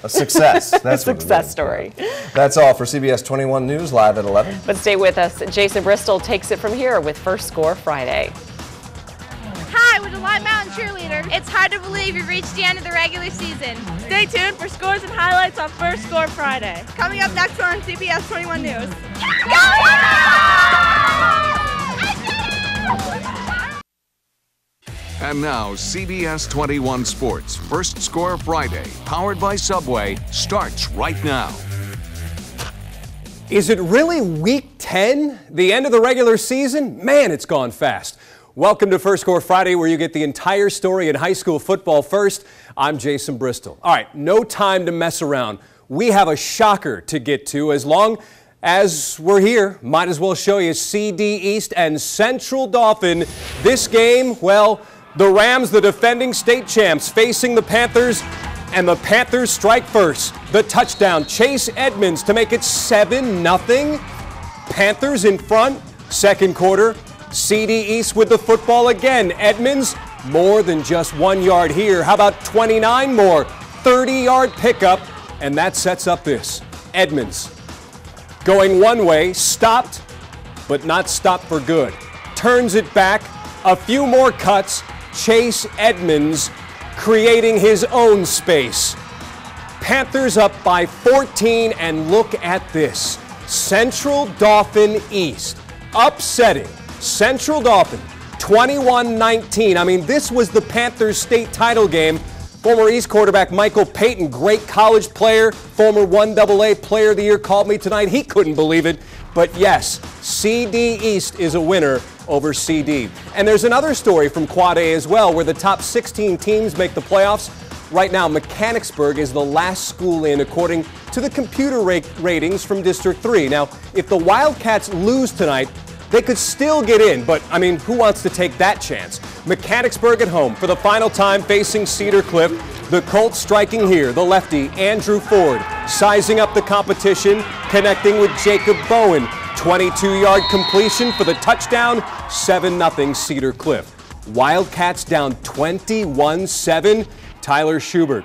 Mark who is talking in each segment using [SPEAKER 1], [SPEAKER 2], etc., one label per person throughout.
[SPEAKER 1] A success. That's
[SPEAKER 2] a success story.
[SPEAKER 1] That's all for CBS 21 News, live at 11.
[SPEAKER 2] But stay with us. Jason Bristol takes it from here with First Score Friday.
[SPEAKER 3] Hi, we're the Lime Mountain Cheerleaders. It's hard to believe you've reached the end of the regular season. Stay tuned for scores and highlights on First Score Friday. Coming up next on CBS 21 News.
[SPEAKER 4] And now, CBS 21 Sports First Score Friday, powered by Subway, starts right now.
[SPEAKER 5] Is it really Week 10? The end of the regular season? Man, it's gone fast. Welcome to First Score Friday, where you get the entire story in high school football first. I'm Jason Bristol. All right, no time to mess around. We have a shocker to get to. As long as we're here, might as well show you CD East and Central Dauphin. This game, well, the Rams, the defending state champs, facing the Panthers, and the Panthers strike first. The touchdown, Chase Edmonds to make it 7-0. Panthers in front, second quarter. CD East with the football again. Edmonds, more than just 1 yard here. How about 29 more? 30-yard pickup, and that sets up this. Edmonds going one way, stopped, but not stopped for good. Turns it back, a few more cuts. Chase Edmonds creating his own space. Panthers up by 14, and look at this. Central Dauphin East upsetting Central Dauphin 21-19. I mean, this was the Panthers state title game. Former East quarterback Michael Payton, great college player, former 1AA Player of the Year, called me tonight. He couldn't believe it. But yes, CD East is a winner over CD. And there's another story from Quad A as well, where the top 16 teams make the playoffs. Right now, Mechanicsburg is the last school in, according to the computer ratings from District 3. Now, if the Wildcats lose tonight, they could still get in, but, I mean, who wants to take that chance? Mechanicsburg at home for the final time facing Cedar Cliff. The Colts striking here. The lefty, Andrew Ford, sizing up the competition, connecting with Jacob Bowen. 22-yard completion for the touchdown, 7-0 Cedar Cliff. Wildcats down 21-7. Tyler Schubert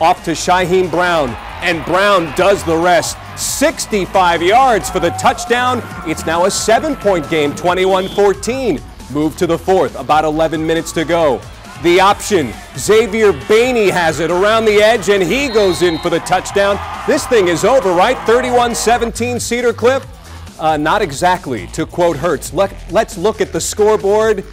[SPEAKER 5] off to Shaheem Brown, and Brown does the rest. 65 yards for the touchdown. It's now a 7-point game, 21-14. Move to the fourth, about 11 minutes to go. The option, Xavier Bainey has it around the edge, and he goes in for the touchdown. This thing is over, right? 31-17 Cedar Cliff? Not exactly, to quote Hertz. Let's look at the scoreboard.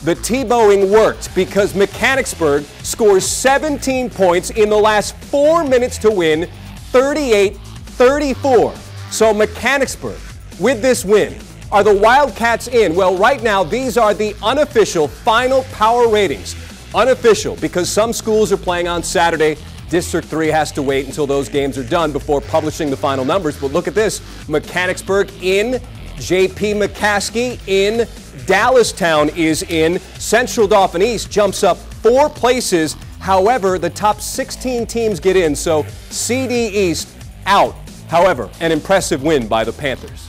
[SPEAKER 5] The Tebowing worked because Mechanicsburg scores 17 points in the last 4 minutes to win, 38-34. So Mechanicsburg, with this win, are the Wildcats in? Well, right now, these are the unofficial final power ratings. Unofficial, because some schools are playing on Saturday. District 3 has to wait until those games are done before publishing the final numbers. But look at this. Mechanicsburg in, J.P. McCaskey in, Dallastown is in. Central Dauphin East jumps up 4 places. However, the top 16 teams get in, so CD East out. However, an impressive win by the Panthers.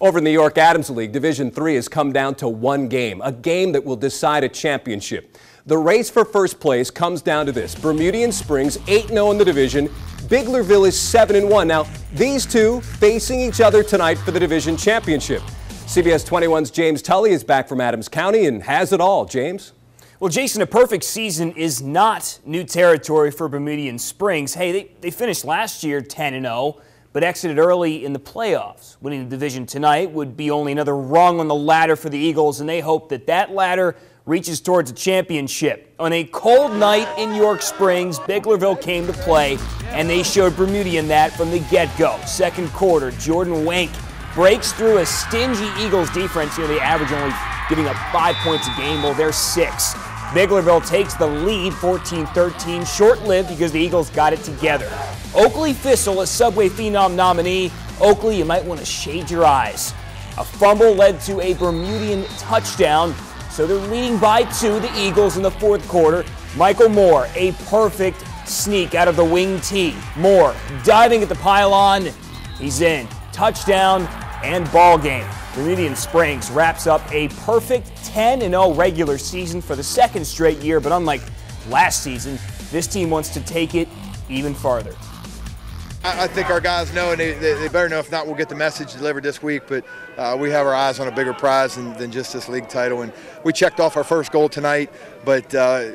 [SPEAKER 5] Over in the York Adams League, Division 3 has come down to one game, a game that will decide a championship. The race for first place comes down to this. Bermudian Springs 8-0 in the division. Biglerville is 7-1. Now, these two facing each other tonight for the division championship. CBS 21's James Tully is back from Adams County and has it all. James?
[SPEAKER 6] Well, Jason, a perfect season is not new territory for Bermudian Springs. Hey, they finished last year 10-0, but exited early in the playoffs. Winning the division tonight would be only another rung on the ladder for the Eagles, and they hope that that ladder reaches towards a championship. On a cold night in York Springs, Biglerville came to play, and they showed Bermudian that from the get-go. Second quarter, Jordan Wank breaks through a stingy Eagles defense. You know, they average only giving up 5 points a game. Well, they're 6. Biglerville takes the lead, 14-13, short-lived because the Eagles got it together. Oakley Thistle, a Subway Phenom nominee. Oakley, you might want to shade your eyes. A fumble led to a Bermudian touchdown, so they're leading by 2, the Eagles, in the fourth quarter. Michael Moore, a perfect sneak out of the wing tee. Moore diving at the pylon. He's in. Touchdown and ball game. Bermudian Springs wraps up a perfect 10-0 regular season for the second straight year, but unlike last season, this team wants to take it even farther.
[SPEAKER 7] I think our guys know, and they better know. If not, we'll get the message delivered this week. But we have our eyes on a bigger prize than just this league title. And we checked off our first goal tonight, but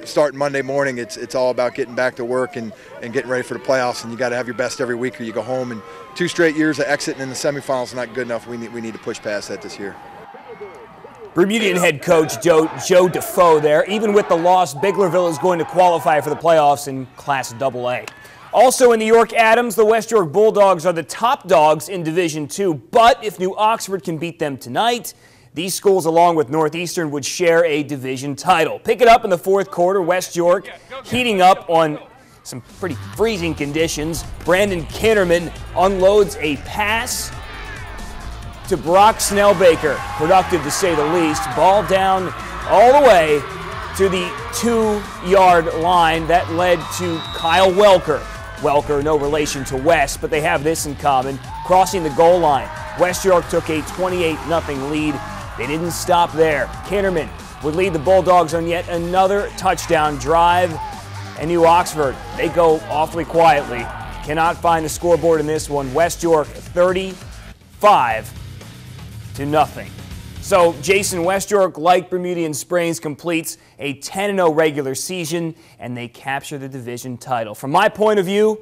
[SPEAKER 7] starting Monday morning, it's all about getting back to work and getting ready for the playoffs. And you got to have your best every week, or you go home. And 2 straight years of exiting in the semifinals is not good enough. We need to push past that this year.
[SPEAKER 6] Bermudian head coach Joe Defoe there. Even with the loss, Biglerville is going to qualify for the playoffs in Class AA. Also in the York Adams, the West York Bulldogs are the top dogs in Division II, but if New Oxford can beat them tonight, these schools, along with Northeastern, would share a division title. Pick it up in the fourth quarter. West York heating up on some pretty freezing conditions. Brandon Kinnerman unloads a pass to Brock Snellbaker. Productive, to say the least. Ball down all the way to the 2-yard line. That led to Kyle Welker. Welker, no relation to West, but they have this in common. Crossing the goal line, West York took a 28-0 lead. They didn't stop there. Kinnerman would lead the Bulldogs on yet another touchdown drive. And New Oxford, they go awfully quietly. Cannot find the scoreboard in this one. West York 35-0. So Jason, West York, like Bermudian Springs, completes a 10-0 regular season, and they capture the division title. From my point of view,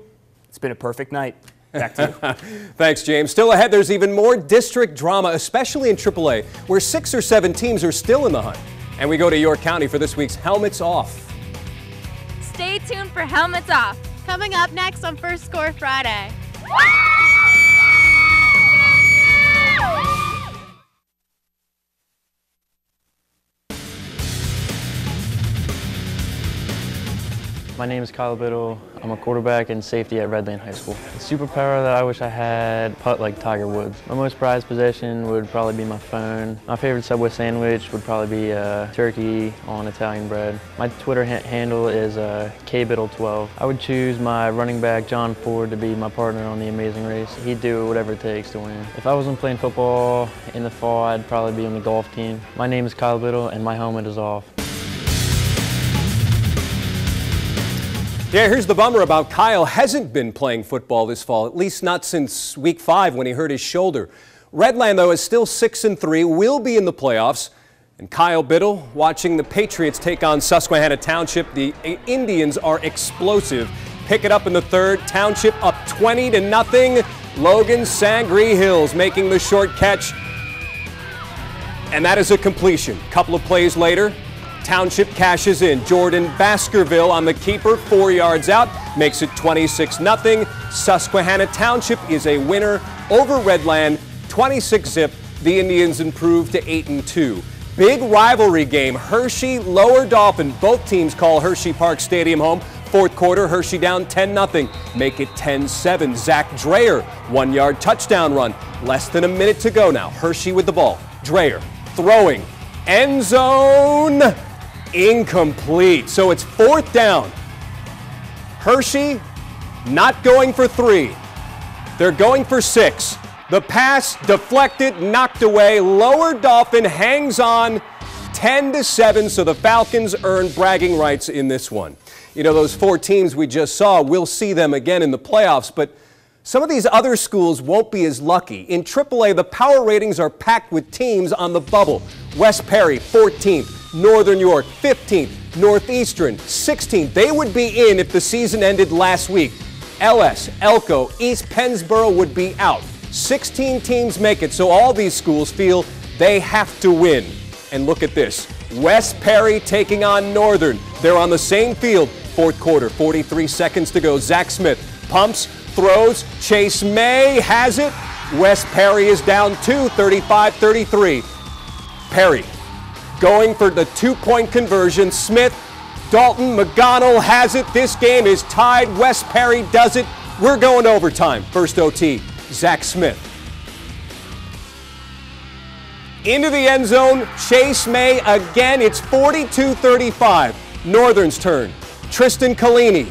[SPEAKER 6] it's been a perfect night. Back to you.
[SPEAKER 5] Thanks, James. Still ahead, there's even more district drama, especially in AAA, where 6 or 7 teams are still in the hunt. And we go to York County for this week's Helmets Off.
[SPEAKER 3] Stay tuned for Helmets Off, coming up next on First Score Friday.
[SPEAKER 8] My name is Kyle Biddle. I'm a quarterback and safety at Redland High School. The superpower that I wish I had, putt like Tiger Woods. My most prized possession would probably be my phone. My favorite Subway sandwich would probably be turkey on Italian bread. My Twitter handle is KBiddle12. I would choose my running back, John Ford, to be my partner on the Amazing Race. He'd do whatever it takes to win. If I wasn't playing football in the fall, I'd probably be on the golf team. My name is Kyle Biddle and my helmet is off.
[SPEAKER 5] Yeah, here's the bummer about Kyle. Hasn't been playing football this fall, at least not since week 5 when he hurt his shoulder. Redland, though, is still 6-3, will be in the playoffs. And Kyle Biddle watching the Patriots take on Susquehanna Township. The Indians are explosive. Pick it up in the third. Township up 20-0. Logan Sangree Hills making the short catch. And that is a completion. Couple of plays later, Township cashes in. Jordan Baskerville on the keeper, 4 yards out, makes it 26-0. Susquehanna Township is a winner over Redland, 26-0. The Indians improve to 8-2. Big rivalry game, Hershey, Lower Dauphin. Both teams call Hershey Park Stadium home. Fourth quarter, Hershey down 10-0. Make it 10-7. Zach Dreyer, 1-yard touchdown run. Less than a minute to go now. Hershey with the ball. Dreyer throwing. End zone. Incomplete. So it's 4th down. Hershey not going for 3. They're going for 6. The pass deflected, knocked away. Lower Dauphin hangs on 10-7, so the Falcons earn bragging rights in this one. You know, those 4 teams we just saw, we'll see them again in the playoffs, but some of these other schools won't be as lucky. In AAA, the power ratings are packed with teams on the bubble. West Perry, 14th. Northern York, 15th. Northeastern, 16th. They would be in if the season ended last week. LS, Elko, East Pennsboro would be out. 16 teams make it, so all these schools feel they have to win. And look at this. West Perry taking on Northern. They're on the same field. Fourth quarter, 43 seconds to go. Zach Smith pumps, throws. Chase May has it. West Perry is down 2, 35-33. Perry going for the 2-point conversion. Smith, Dalton, McGonnell has it. This game is tied. West Perry does it. We're going to overtime. First OT, Zach Smith. Into the end zone, Chase May again. It's 42-35. Northern's turn. Tristan Collini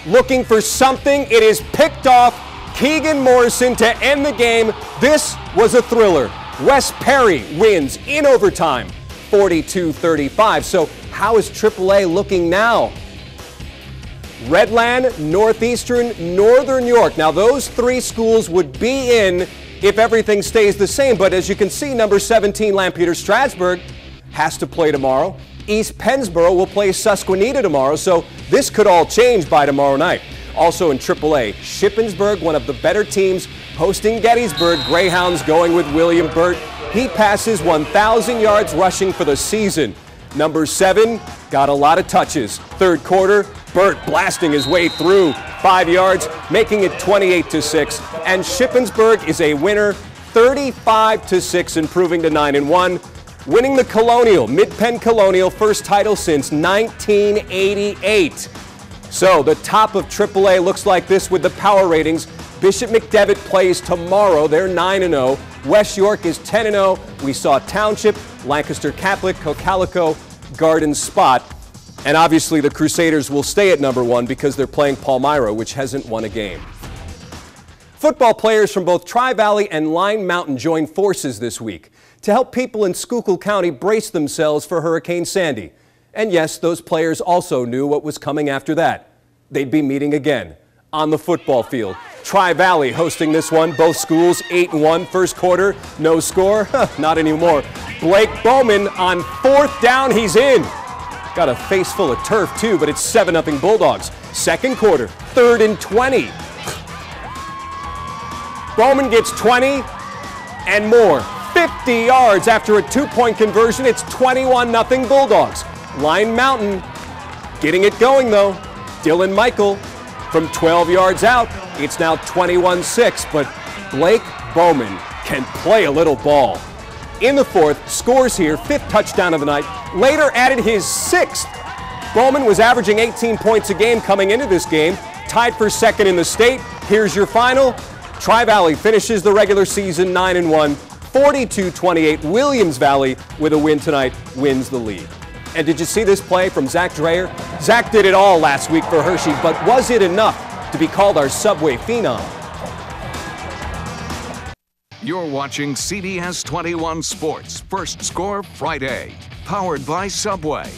[SPEAKER 5] looking for something. It is picked off. Keegan Morrison to end the game. This was a thriller. West Perry wins in overtime, 42-35. So how is AAA looking now? Redland, Northeastern, Northern York. Now, those 3 schools would be in if everything stays the same. But as you can see, number 17, Lampeter Strasburg, has to play tomorrow. East Pennsboro will play Susquehanna tomorrow, so this could all change by tomorrow night. Also in AAA, Shippensburg, one of the better teams, hosting Gettysburg. Greyhounds going with William Burt. He passes 1,000 yards rushing for the season. Number 7 got a lot of touches. Third quarter, Burt blasting his way through 5 yards, making it 28-6. And Shippensburg is a winner, 35-6, improving to 9-1. Winning the Colonial, Mid-Penn Colonial, first title since 1988. So the top of AAA looks like this with the power ratings. Bishop McDevitt plays tomorrow. They're 9-0. West York is 10-0. We saw Township, Lancaster Catholic, Cocalico, Garden Spot. And obviously the Crusaders will stay at number 1 because they're playing Palmyra, which hasn't won a game. Football players from both Tri-Valley and Line Mountain joined forces this week to help people in Schuylkill County brace themselves for Hurricane Sandy. And yes, those players also knew what was coming after that. They'd be meeting again on the football field. Tri-Valley hosting this one. Both schools 8-1. First quarter, no score. Not anymore. Blake Bowman on 4th down. He's in. Got a face full of turf too, but it's 7-0 Bulldogs. Second quarter, 3rd and 20. Bowman gets 20 and more. 50 yards after a 2-point conversion. It's 21-0 Bulldogs. Line Mountain getting it going though. Dylan Michael from 12 yards out. It's now 21-6, but Blake Bowman can play a little ball. In the 4th, scores here, 5th touchdown of the night. Later added his 6th. Bowman was averaging 18 points a game coming into this game. Tied for 2nd in the state. Here's your final. Tri-Valley finishes the regular season 9-1. 42-28. Williams Valley, with a win tonight, wins the league. And did you see this play from Zach Dreyer? Zach did it all last week for Hershey, but was it enough to be called our Subway Phenom?
[SPEAKER 4] You're watching CBS 21 Sports First Score Friday, powered by Subway.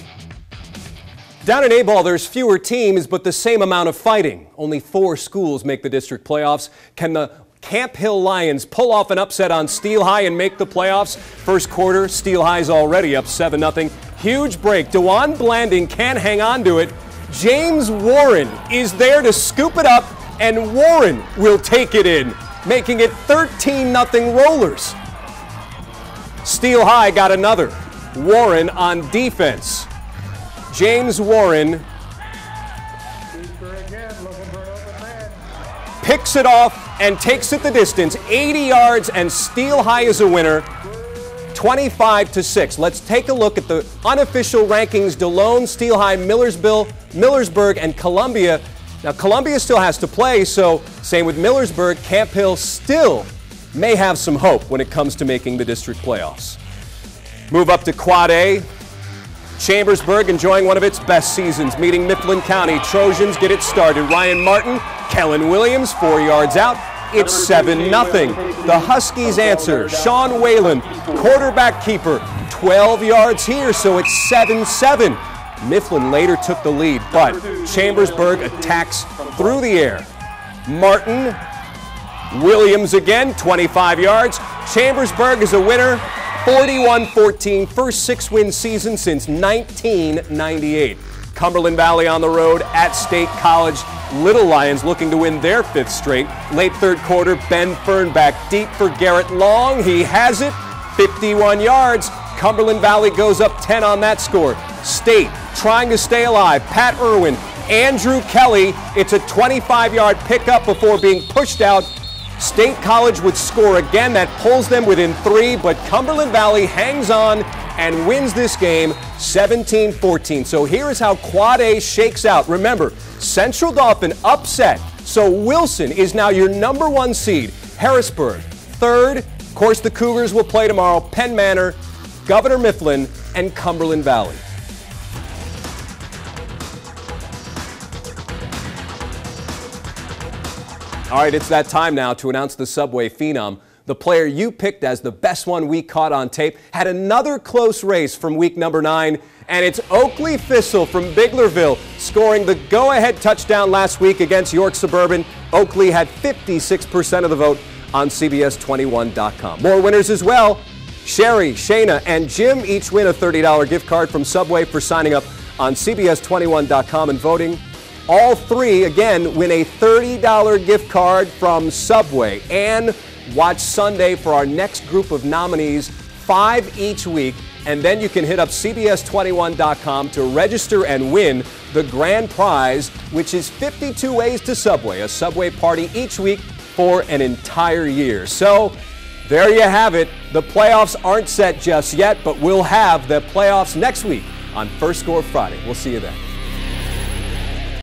[SPEAKER 5] Down in A-ball, there's fewer teams, but the same amount of fighting. Only 4 schools make the district playoffs. Can the Camp Hill Lions pull off an upset on Steel High and make the playoffs? First quarter, Steel High's already up 7-0. Huge break. DeJuan Blanding can't hang on to it. James Warren is there to scoop it up, and Warren will take it in, making it 13-0 Rollers. Steel High got another. Warren on defense. James Warren picks it off and takes it the distance, 80 yards, and Steel High is a winner, 25-6. Let's take a look at the unofficial rankings. DeLone, Steel High, Millersburg, and Columbia. Now, Columbia still has to play, so same with Millersburg. Camp Hill still may have some hope when it comes to making the district playoffs. Move up to Quad A. Chambersburg enjoying one of its best seasons, meeting Mifflin County. Trojans get it started. Ryan Martin, Kellen Williams, 4 yards out. It's 7-0. The Huskies answer. Sean Whalen, quarterback keeper, 12 yards here, so it's 7-7. Mifflin later took the lead, but Chambersburg attacks through the air. Martin, Williams again, 25 yards. Chambersburg is a winner, 41-14, first 6-win season since 1998. Cumberland Valley on the road at State College. Little Lions looking to win their 5th straight. Late third quarter, Ben Fernback deep for Garrett Long. He has it, 51 yards. Cumberland Valley goes up 10 on that score. State trying to stay alive. Pat Irwin, Andrew Kelly. It's a 25-yard pickup before being pushed out. State College would score again. That pulls them within 3, but Cumberland Valley hangs on and wins this game 17-14. So here is how Quad A shakes out. Remember, Central Dauphin upset. So Wilson is now your number 1 seed. Harrisburg, 3rd. Of course, the Cougars will play tomorrow. Penn Manor, Governor Mifflin, and Cumberland Valley. All right, it's that time now to announce the Subway Phenom. The player you picked as the best one we caught on tape had another close race from week number 9 And it's Oakley Thistle from Biglerville scoring the go-ahead touchdown last week against York Suburban. Oakley had 56% of the vote on CBS21.com. More winners as well. Sherry, Shayna, and Jim each win a $30 gift card from Subway for signing up on CBS21.com and voting. All three, again, win a $30 gift card from Subway. And watch Sunday for our next group of nominees, 5 each week. And then you can hit up CBS21.com to register and win the grand prize, which is 52 ways to Subway, a Subway party each week for an entire year. So there you have it. The playoffs aren't set just yet, but we'll have the playoffs next week on First Score Friday. We'll see you then.